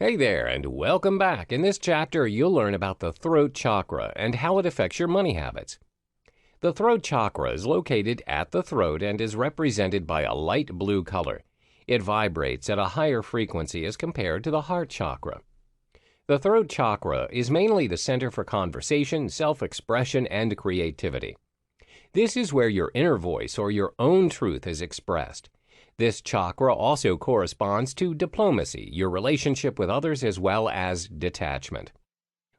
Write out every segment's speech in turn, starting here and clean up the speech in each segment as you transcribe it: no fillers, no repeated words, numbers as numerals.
Hey there, and welcome back. In this chapter, you'll learn about the throat chakra and how it affects your money habits. The throat chakra is located at the throat and is represented by a light blue color. It vibrates at a higher frequency as compared to the heart chakra. The throat chakra is mainly the center for conversation, self-expression, and creativity. This is where your inner voice or your own truth is expressed. This chakra also corresponds to diplomacy, your relationship with others, as well as detachment.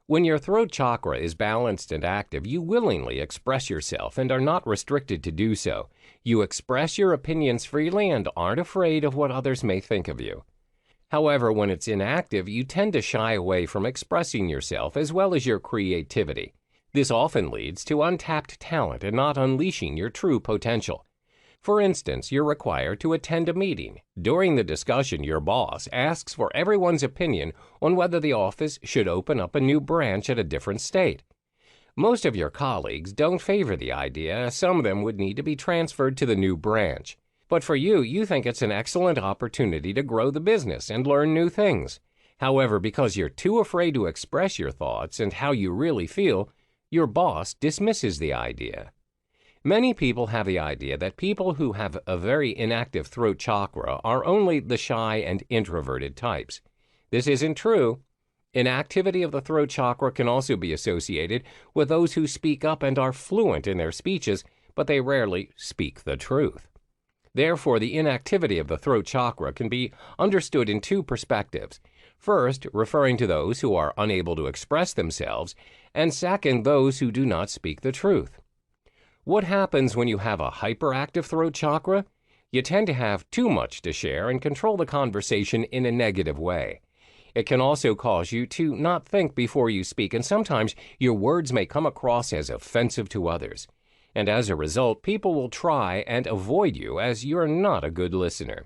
When your throat chakra is balanced and active, you willingly express yourself and are not restricted to do so. You express your opinions freely and aren't afraid of what others may think of you. However, when it's inactive, you tend to shy away from expressing yourself as well as your creativity. This often leads to untapped talent and not unleashing your true potential. For instance, you're required to attend a meeting. During the discussion, your boss asks for everyone's opinion on whether the office should open up a new branch at a different state. Most of your colleagues don't favor the idea, as some of them would need to be transferred to the new branch. But for you, you think it's an excellent opportunity to grow the business and learn new things. However, because you're too afraid to express your thoughts and how you really feel, your boss dismisses the idea. Many people have the idea that people who have a very inactive throat chakra are only the shy and introverted types. This isn't true. Inactivity of the throat chakra can also be associated with those who speak up and are fluent in their speeches, but they rarely speak the truth. Therefore, the inactivity of the throat chakra can be understood in two perspectives. First, referring to those who are unable to express themselves, and second, those who do not speak the truth. What happens when you have a hyperactive throat chakra? You tend to have too much to share and control the conversation in a negative way. It can also cause you to not think before you speak, and sometimes your words may come across as offensive to others. And as a result, people will try and avoid you as you're not a good listener.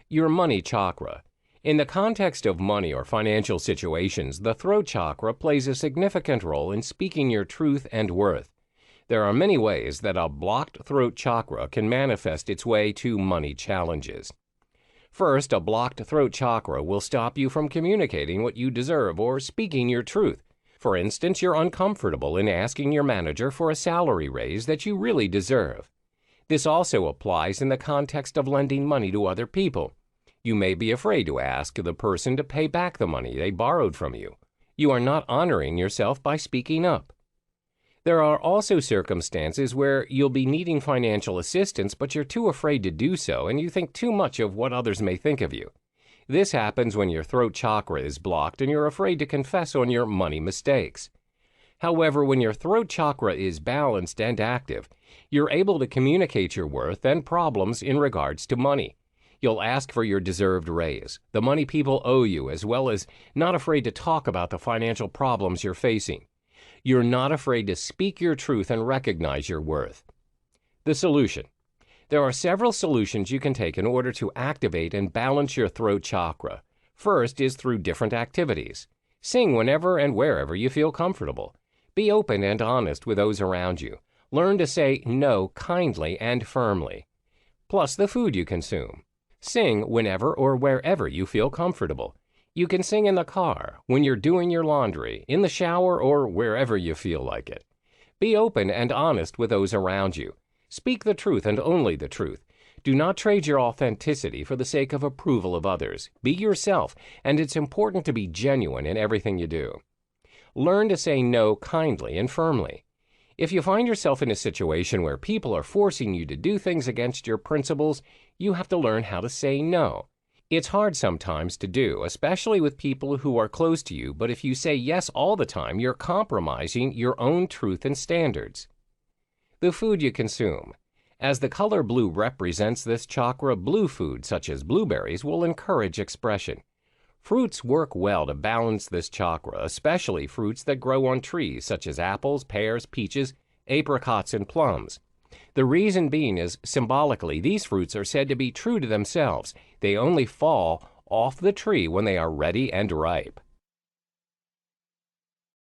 Your money chakra. In the context of money or financial situations, the throat chakra plays a significant role in speaking your truth and worth. There are many ways that a blocked throat chakra can manifest its way to money challenges. First, a blocked throat chakra will stop you from communicating what you deserve or speaking your truth. For instance, you're uncomfortable in asking your manager for a salary raise that you really deserve. This also applies in the context of lending money to other people. You may be afraid to ask the person to pay back the money they borrowed from you. You are not honoring yourself by speaking up. There are also circumstances where you'll be needing financial assistance, but you're too afraid to do so and you think too much of what others may think of you. This happens when your throat chakra is blocked and you're afraid to confess on your money mistakes. However, when your throat chakra is balanced and active, you're able to communicate your worth and problems in regards to money. You'll ask for your deserved raise, the money people owe you, as well as not afraid to talk about the financial problems you're facing. You're not afraid to speak your truth and recognize your worth. The solution. There are several solutions you can take in order to activate and balance your throat chakra. First is through different activities. Sing whenever and wherever you feel comfortable. Be open and honest with those around you. Learn to say no kindly and firmly. Plus the food you consume. Sing whenever or wherever you feel comfortable. You can sing in the car, when you're doing your laundry, in the shower, or wherever you feel like it. Be open and honest with those around you. Speak the truth and only the truth. Do not trade your authenticity for the sake of approval of others. Be yourself, and it's important to be genuine in everything you do. Learn to say no kindly and firmly. If you find yourself in a situation where people are forcing you to do things against your principles, you have to learn how to say no. It's hard sometimes to do, especially with people who are close to you, but if you say yes all the time, you're compromising your own truth and standards. The food you consume. As the color blue represents this chakra, blue food such as blueberries will encourage expression. Fruits work well to balance this chakra, especially fruits that grow on trees such as apples, pears, peaches, apricots, and plums. The reason being is, symbolically, these fruits are said to be true to themselves. They only fall off the tree when they are ready and ripe.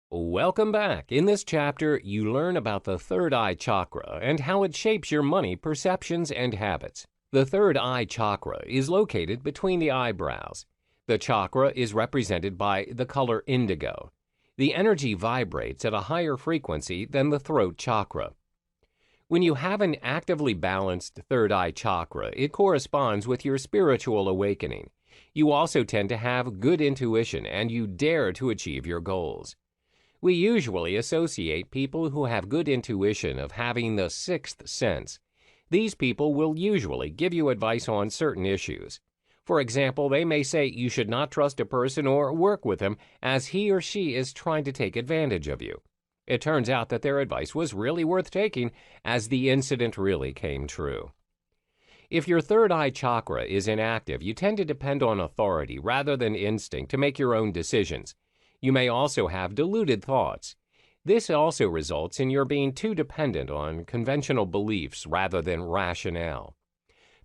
Welcome back. In this chapter, you learn about the third eye chakra and how it shapes your money perceptions and habits. The third eye chakra is located between the eyebrows. The chakra is represented by the color indigo. The energy vibrates at a higher frequency than the throat chakra. When you have an actively balanced third eye chakra, it corresponds with your spiritual awakening. You also tend to have good intuition and you dare to achieve your goals. We usually associate people who have good intuition of having the sixth sense. These people will usually give you advice on certain issues. For example, they may say you should not trust a person or work with him as he or she is trying to take advantage of you. It turns out that their advice was really worth taking as the incident really came true. If your third eye chakra is inactive, you tend to depend on authority rather than instinct to make your own decisions. You may also have deluded thoughts. This also results in your being too dependent on conventional beliefs rather than rationale.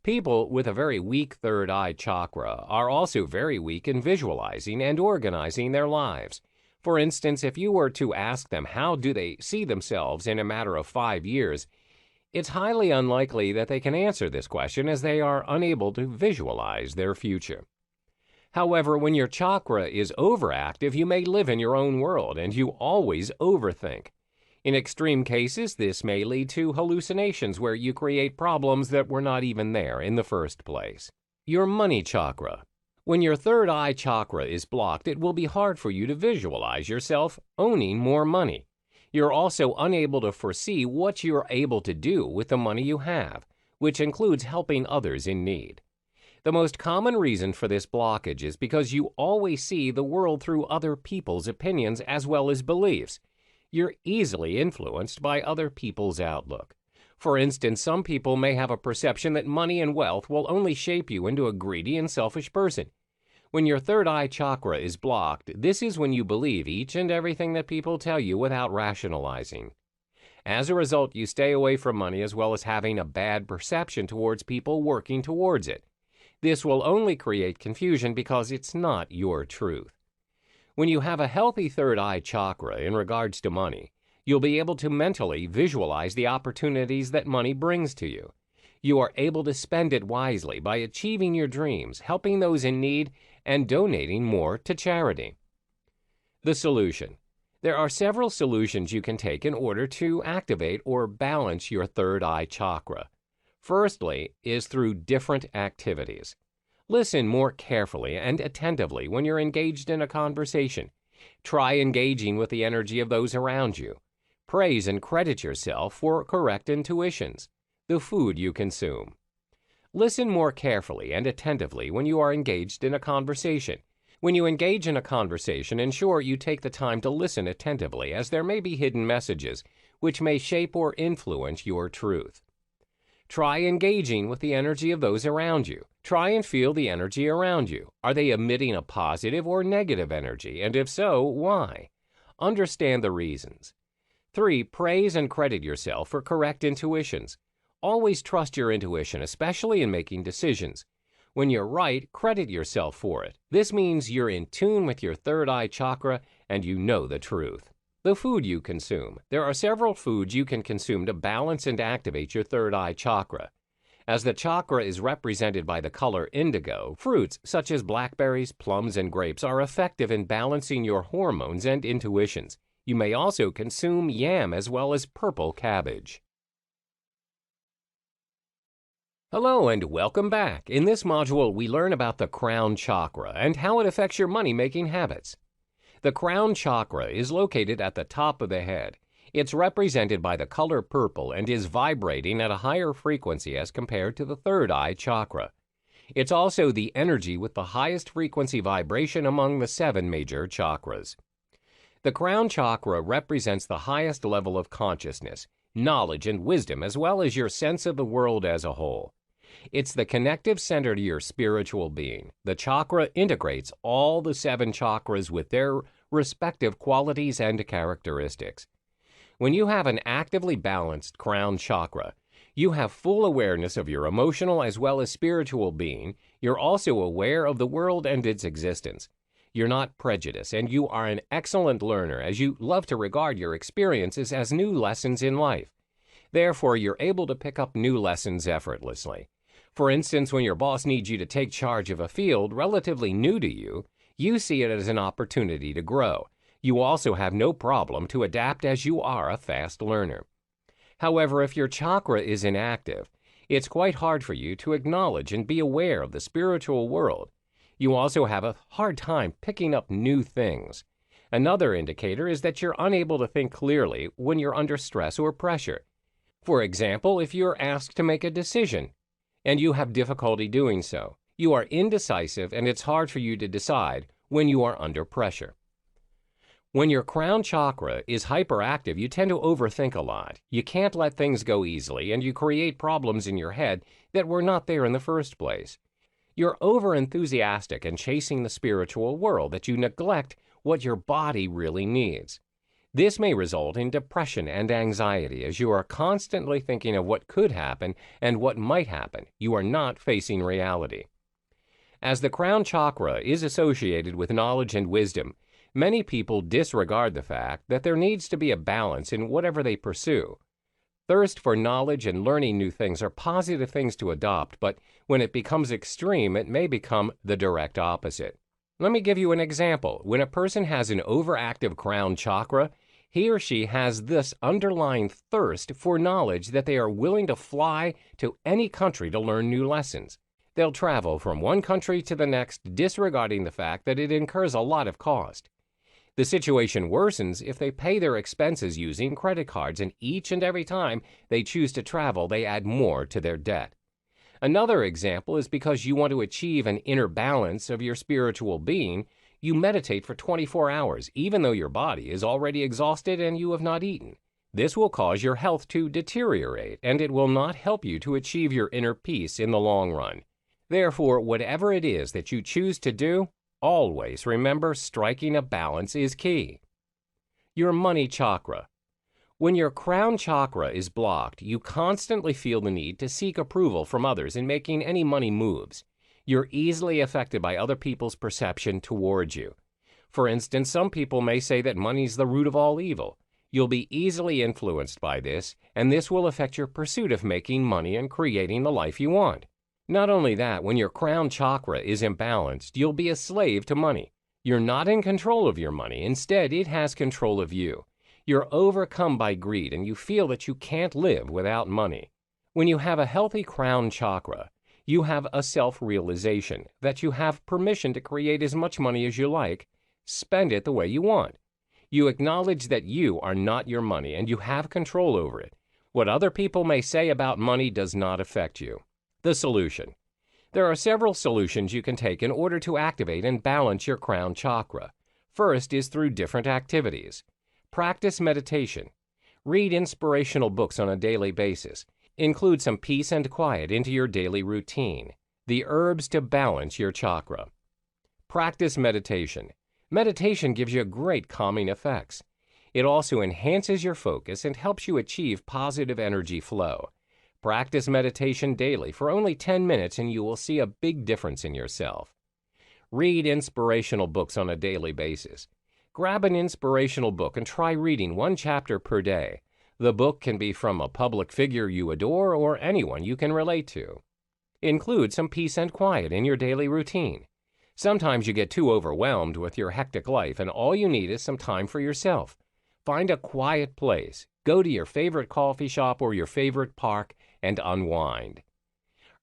People with a very weak third eye chakra are also very weak in visualizing and organizing their lives. For instance, if you were to ask them how do they see themselves in a matter of 5 years, it's highly unlikely that they can answer this question as they are unable to visualize their future. However, when your chakra is overactive, you may live in your own world and you always overthink. In extreme cases, this may lead to hallucinations where you create problems that were not even there in the first place. Your money chakra. When your third eye chakra is blocked, it will be hard for you to visualize yourself owning more money. You're also unable to foresee what you're able to do with the money you have, which includes helping others in need. The most common reason for this blockage is because you always see the world through other people's opinions as well as beliefs. You're easily influenced by other people's outlook. For instance, some people may have a perception that money and wealth will only shape you into a greedy and selfish person. When your third eye chakra is blocked, this is when you believe each and everything that people tell you without rationalizing. As a result, you stay away from money as well as having a bad perception towards people working towards it. This will only create confusion because it's not your truth. When you have a healthy third eye chakra in regards to money, you'll be able to mentally visualize the opportunities that money brings to you. You are able to spend it wisely by achieving your dreams, helping those in need, and donating more to charity. The solution. There are several solutions you can take in order to activate or balance your third eye chakra. Firstly is through different activities. Listen more carefully and attentively when you're engaged in a conversation. Try engaging with the energy of those around you. Praise and credit yourself for correct intuitions. The food you consume. Listen more carefully and attentively when you are engaged in a conversation. When you engage in a conversation, ensure you take the time to listen attentively as there may be hidden messages which may shape or influence your truth. Try engaging with the energy of those around you. Try and feel the energy around you. Are they emitting a positive or negative energy? And if so, why? Understand the reasons. 3. Praise and credit yourself for correct intuitions. Always trust your intuition, especially in making decisions. When you're right, credit yourself for it. This means you're in tune with your third eye chakra and you know the truth. The food you consume. There are several foods you can consume to balance and activate your third eye chakra. As the chakra is represented by the color indigo, fruits such as blackberries, plums, and grapes are effective in balancing your hormones and intuitions. You may also consume yam as well as purple cabbage. Hello and welcome back. In this module, we learn about the crown chakra and how it affects your money-making habits. The crown chakra is located at the top of the head. It's represented by the color purple and is vibrating at a higher frequency as compared to the third eye chakra. It's also the energy with the highest frequency vibration among the 7 major chakras. The crown chakra represents the highest level of consciousness, knowledge, and wisdom, as well as your sense of the world as a whole. It's the connective center to your spiritual being. The chakra integrates all the 7 chakras with their respective qualities and characteristics. When you have an actively balanced crown chakra, you have full awareness of your emotional as well as spiritual being. You're also aware of the world and its existence. You're not prejudiced, and you are an excellent learner as you love to regard your experiences as new lessons in life. Therefore, you're able to pick up new lessons effortlessly. For instance, when your boss needs you to take charge of a field relatively new to you, you see it as an opportunity to grow. You also have no problem to adapt as you are a fast learner. However, if your chakra is inactive, it's quite hard for you to acknowledge and be aware of the spiritual world. You also have a hard time picking up new things. Another indicator is that you're unable to think clearly when you're under stress or pressure. For example, if you're asked to make a decision and you have difficulty doing so, you are indecisive and it's hard for you to decide when you are under pressure. When your crown chakra is hyperactive, you tend to overthink a lot. You can't let things go easily, and you create problems in your head that were not there in the first place. You're over-enthusiastic and chasing the spiritual world that you neglect what your body really needs. This may result in depression and anxiety as you are constantly thinking of what could happen and what might happen. You are not facing reality. As the crown chakra is associated with knowledge and wisdom, many people disregard the fact that there needs to be a balance in whatever they pursue. Thirst for knowledge and learning new things are positive things to adopt, but when it becomes extreme, it may become the direct opposite. Let me give you an example. When a person has an overactive crown chakra, he or she has this underlying thirst for knowledge that they are willing to fly to any country to learn new lessons. They'll travel from one country to the next, disregarding the fact that it incurs a lot of cost. The situation worsens if they pay their expenses using credit cards, and each and every time they choose to travel, they add more to their debt. Another example is because you want to achieve an inner balance of your spiritual being, you meditate for 24 hours, even though your body is already exhausted and you have not eaten. This will cause your health to deteriorate, and it will not help you to achieve your inner peace in the long run. Therefore, whatever it is that you choose to do, always remember striking a balance is key. Your money chakra. When your crown chakra is blocked, you constantly feel the need to seek approval from others in making any money moves. You're easily affected by other people's perception towards you. For instance, some people may say that money's the root of all evil. You'll be easily influenced by this, and this will affect your pursuit of making money and creating the life you want. Not only that, when your crown chakra is imbalanced, you'll be a slave to money. You're not in control of your money. Instead, it has control of you. You're overcome by greed, and you feel that you can't live without money. When you have a healthy crown chakra, you have a self-realization that you have permission to create as much money as you like, spend it the way you want. You acknowledge that you are not your money, and you have control over it. What other people may say about money does not affect you. The solution. There are several solutions you can take in order to activate and balance your crown chakra. First is through different activities. Practice meditation. Read inspirational books on a daily basis. Include some peace and quiet into your daily routine. The herbs to balance your chakra. Practice meditation. Meditation gives you great calming effects. It also enhances your focus and helps you achieve positive energy flow. Practice meditation daily for only 10 minutes and you will see a big difference in yourself. Read inspirational books on a daily basis. Grab an inspirational book and try reading one chapter per day. The book can be from a public figure you adore or anyone you can relate to. Include some peace and quiet in your daily routine. Sometimes you get too overwhelmed with your hectic life and all you need is some time for yourself. Find a quiet place. Go to your favorite coffee shop or your favorite park and unwind.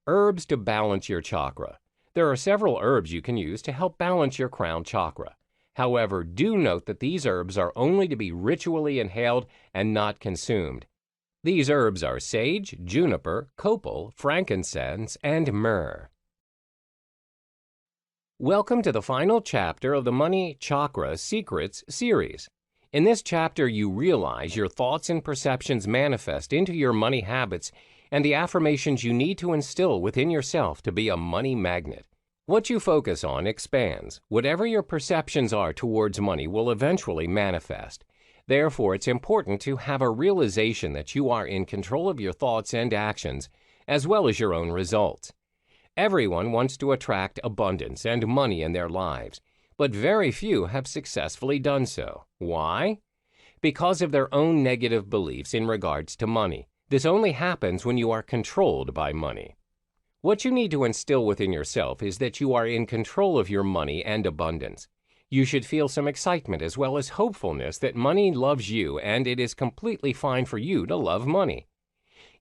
Herbs to balance your chakra. There are several herbs you can use to help balance your crown chakra. However, do note that these herbs are only to be ritually inhaled and not consumed. These herbs are sage, juniper, copal, frankincense, and myrrh. Welcome to the final chapter of the Money Chakra Secrets series. In this chapter, you realize your thoughts and perceptions manifest into your money habits and the affirmations you need to instill within yourself to be a money magnet. What you focus on expands. Whatever your perceptions are towards money will eventually manifest. Therefore, it's important to have a realization that you are in control of your thoughts and actions, as well as your own results. Everyone wants to attract abundance and money in their lives, but very few have successfully done so. Why? Because of their own negative beliefs in regards to money. This only happens when you are controlled by money. What you need to instill within yourself is that you are in control of your money and abundance. You should feel some excitement as well as hopefulness that money loves you and it is completely fine for you to love money.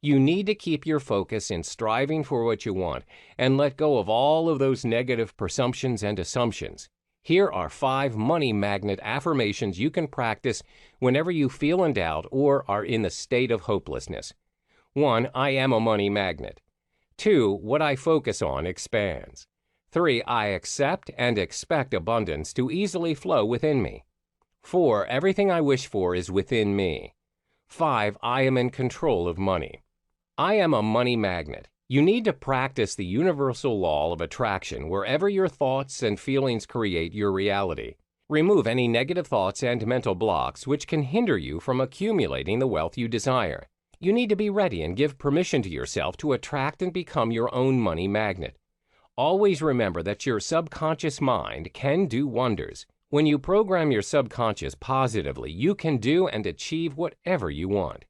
You need to keep your focus in striving for what you want and let go of all of those negative presumptions and assumptions. Here are 5 money magnet affirmations you can practice whenever you feel in doubt or are in the state of hopelessness. 1. I am a money magnet. 2. What I focus on expands. 3. I accept and expect abundance to easily flow within me. 4. Everything I wish for is within me. 5. I am in control of money. I am a money magnet. You need to practice the universal law of attraction wherever your thoughts and feelings create your reality. Remove any negative thoughts and mental blocks which can hinder you from accumulating the wealth you desire. You need to be ready and give permission to yourself to attract and become your own money magnet. Always remember that your subconscious mind can do wonders. When you program your subconscious positively, you can do and achieve whatever you want.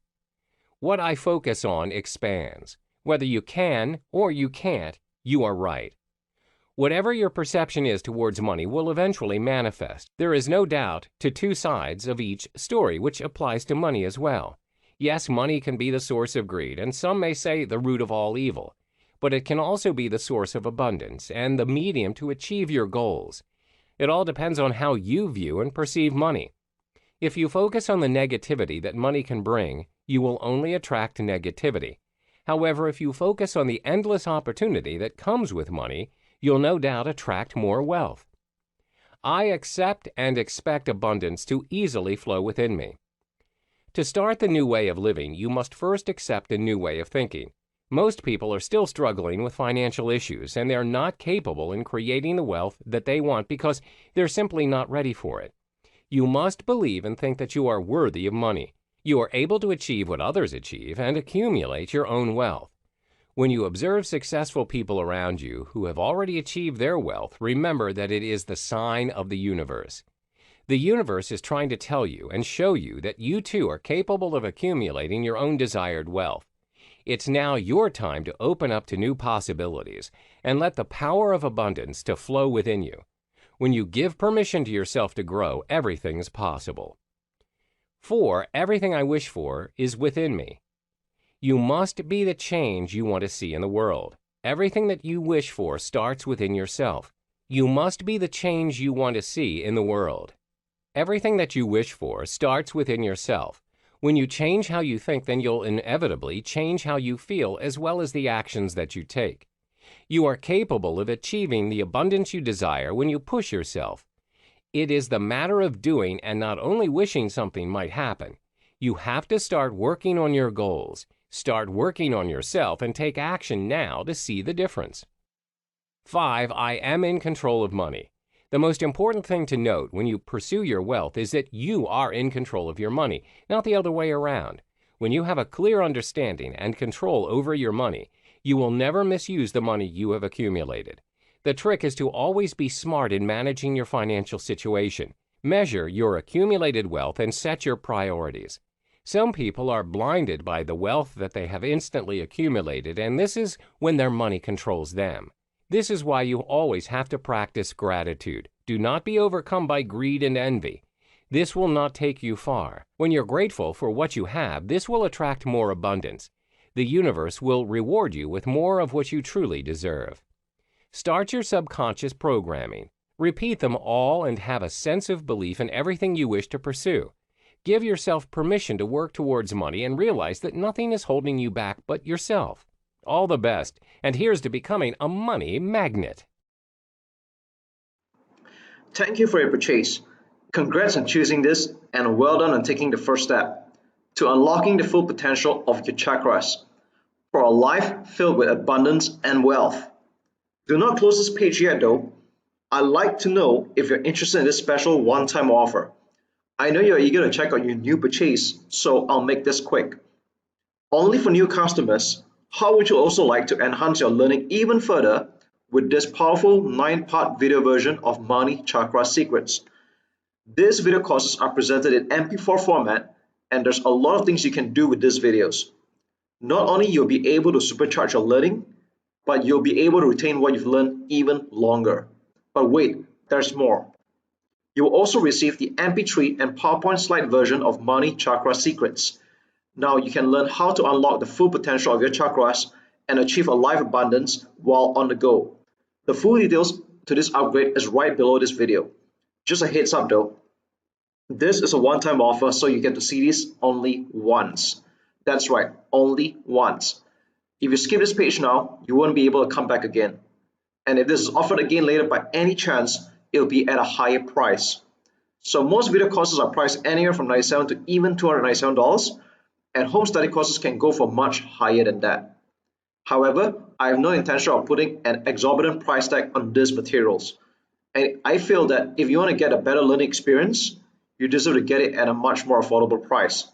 What I focus on expands. Whether you can or you can't, you are right. Whatever your perception is towards money will eventually manifest. There is no doubt to 2 sides of each story, which applies to money as well. Yes, money can be the source of greed, and some may say the root of all evil. But it can also be the source of abundance and the medium to achieve your goals. It all depends on how you view and perceive money. If you focus on the negativity that money can bring, you will only attract negativity. However, if you focus on the endless opportunity that comes with money, you'll no doubt attract more wealth. I accept and expect abundance to easily flow within me. To start the new way of living, you must first accept a new way of thinking. Most people are still struggling with financial issues, and they're not capable in creating the wealth that they want because they're simply not ready for it. You must believe and think that you are worthy of money. You are able to achieve what others achieve and accumulate your own wealth. When you observe successful people around you who have already achieved their wealth, remember that it is the sign of the universe. The universe is trying to tell you and show you that you too are capable of accumulating your own desired wealth. It's now your time to open up to new possibilities and let the power of abundance to flow within you. When you give permission to yourself to grow, everything's possible. 4. Everything I wish for is within me. You must be the change you want to see in the world. Everything that you wish for starts within yourself. You must be the change you want to see in the world. Everything that you wish for starts within yourself. When you change how you think, then you'll inevitably change how you feel as well as the actions that you take. You are capable of achieving the abundance you desire when you push yourself. It is the matter of doing and not only wishing something might happen. You have to start working on your goals. Start working on yourself and take action now to see the difference. 5. I am in control of money. The most important thing to note when you pursue your wealth is that you are in control of your money, not the other way around. When you have a clear understanding and control over your money, you will never misuse the money you have accumulated. The trick is to always be smart in managing your financial situation. Measure your accumulated wealth and set your priorities. Some people are blinded by the wealth that they have instantly accumulated, and this is when their money controls them. This is why you always have to practice gratitude. Do not be overcome by greed and envy. This will not take you far. When you're grateful for what you have, this will attract more abundance. The universe will reward you with more of what you truly deserve. Start your subconscious programming. Repeat them all and have a sense of belief in everything you wish to pursue. Give yourself permission to work towards money and realize that nothing is holding you back but yourself. All the best, and here's to becoming a money magnet. Thank you for your purchase. Congrats on choosing this, and well done on taking the first step to unlocking the full potential of your chakras for a life filled with abundance and wealth. Do not close this page yet though. I'd like to know if you're interested in this special one-time offer. I know you're eager to check out your new purchase, so I'll make this quick. Only for new customers, how would you also like to enhance your learning even further with this powerful 9-part video version of Money Chakra Secrets? These video courses are presented in MP4 format, and there's a lot of things you can do with these videos. Not only you'll be able to supercharge your learning, but you'll be able to retain what you've learned even longer. But wait, there's more. You will also receive the MP3 and PowerPoint slide version of Money Chakra Secrets. Now you can learn how to unlock the full potential of your chakras and achieve a life abundance while on the go. The full details to this upgrade is right below this video. Just a heads up though, this is a one-time offer, so you get to see this only once. That's right, only once. If you skip this page now, you won't be able to come back again. And if this is offered again later by any chance, it'll be at a higher price. So most video courses are priced anywhere from $97 to even $297, and home study courses can go for much higher than that. However, I have no intention of putting an exorbitant price tag on these materials. And I feel that if you want to get a better learning experience, you deserve to get it at a much more affordable price.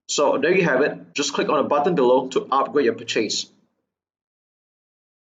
So there you have it. Just click on the button below to upgrade your purchase.